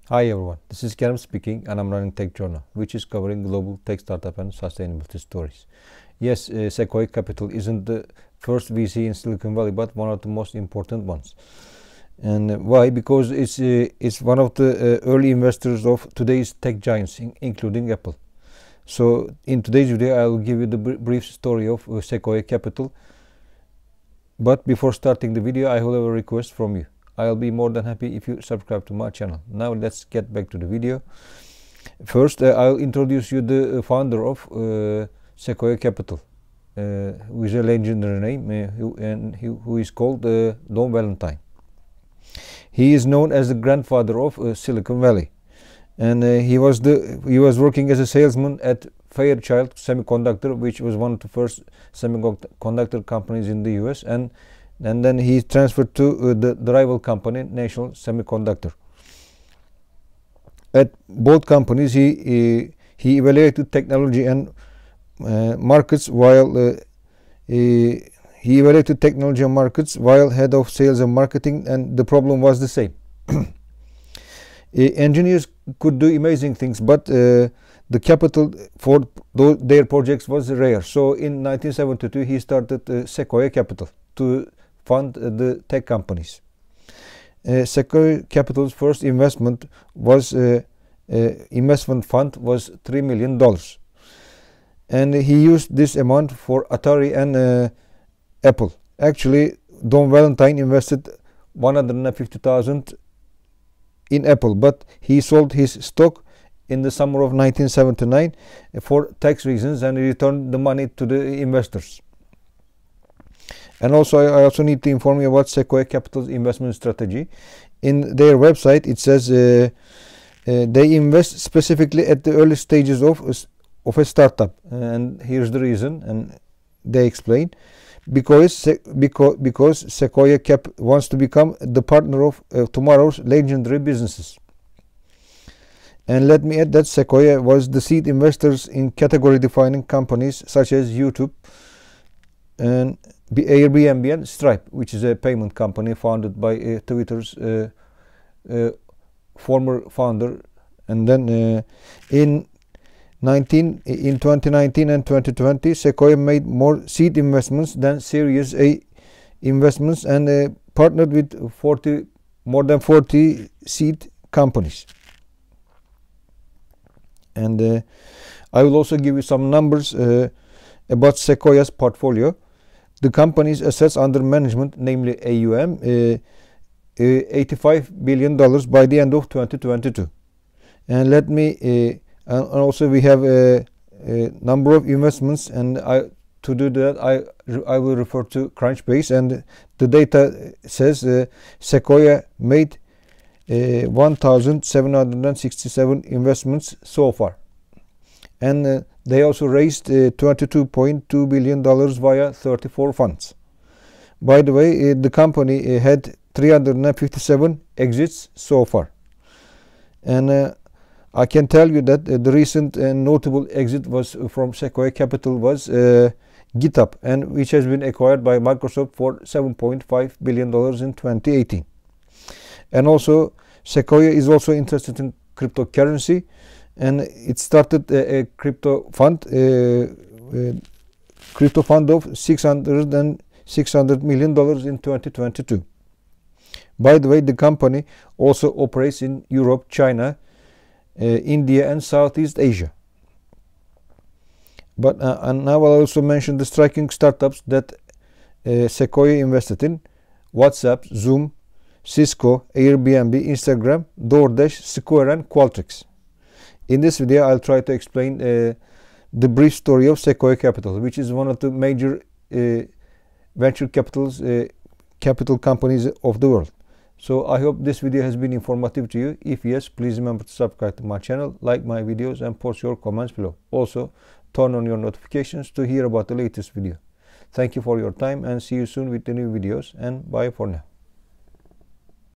Hi everyone, this is Kerem speaking and I'm running TechJourno, which is covering global tech startup and sustainability stories. Yes, Sequoia Capital isn't the first VC in Silicon Valley, but one of the most important ones. And why? Because it's one of the early investors of today's tech giants, including Apple. So in today's video, I'll give you the brief story of Sequoia Capital. But before starting the video, I have a request from you. I'll be more than happy if you subscribe to my channel. Now let's get back to the video. First, I'll introduce you the founder of Sequoia Capital, who is a legendary name, who is called Don Valentine. He is known as the grandfather of Silicon Valley, and he was working as a salesman at Fairchild Semiconductor, which was one of the first semiconductor companies in the US, and then he transferred to the rival company, National Semiconductor. At both companies, he evaluated technology and markets while head of sales and marketing, and the problem was the same. Engineers could do amazing things, but the capital for their projects was rare. So in 1972, he started Sequoia Capital to fund the tech companies. Sequoia Capital's first investment fund was $3 million, and he used this amount for Atari and Apple. Actually, Don Valentine invested $150,000 in Apple, but he sold his stock in the summer of 1979 for tax reasons, and he returned the money to the investors. And also, I also need to inform you about Sequoia Capital's investment strategy. In their website, it says they invest specifically at the early stages of a startup, and here's the reason. And they explain: because Sequoia Cap wants to become the partner of tomorrow's legendary businesses. And let me add that Sequoia was the seed investors in category-defining companies such as YouTube and Airbnb and Stripe, which is a payment company founded by Twitter's former founder. And then in 2019 and 2020, Sequoia made more seed investments than Series A investments, and partnered with more than 40 seed companies. And I will also give you some numbers about Sequoia's portfolio. The company's assets under management, namely AUM, $85 billion by the end of 2022. And let me, and also we have a number of investments, and to do that I will refer to Crunchbase, and the data says Sequoia made 1,767 investments so far, and they also raised $22.2 billion via 34 funds. By the way, the company had 357 exits so far, and I can tell you that the recent notable exit was from Sequoia Capital was GitHub, and which has been acquired by Microsoft for $7.5 billion in 2018. And also, Sequoia is also interested in cryptocurrency, and it started a crypto fund of $600 million in 2022. By the way, the company also operates in Europe, China, India, and Southeast Asia. But and now I'll also mention the striking startups that Sequoia invested in: WhatsApp, Zoom, Cisco, Airbnb, Instagram, DoorDash, Square, and Qualtrics. In this video, I'll try to explain the brief story of Sequoia Capital, which is one of the major venture capital companies of the world. So I hope this video has been informative to you. If yes, please remember to subscribe to my channel, like my videos, and post your comments below. Also, turn on your notifications to hear about the latest video. Thank you for your time, and see you soon with the new videos, and bye for now.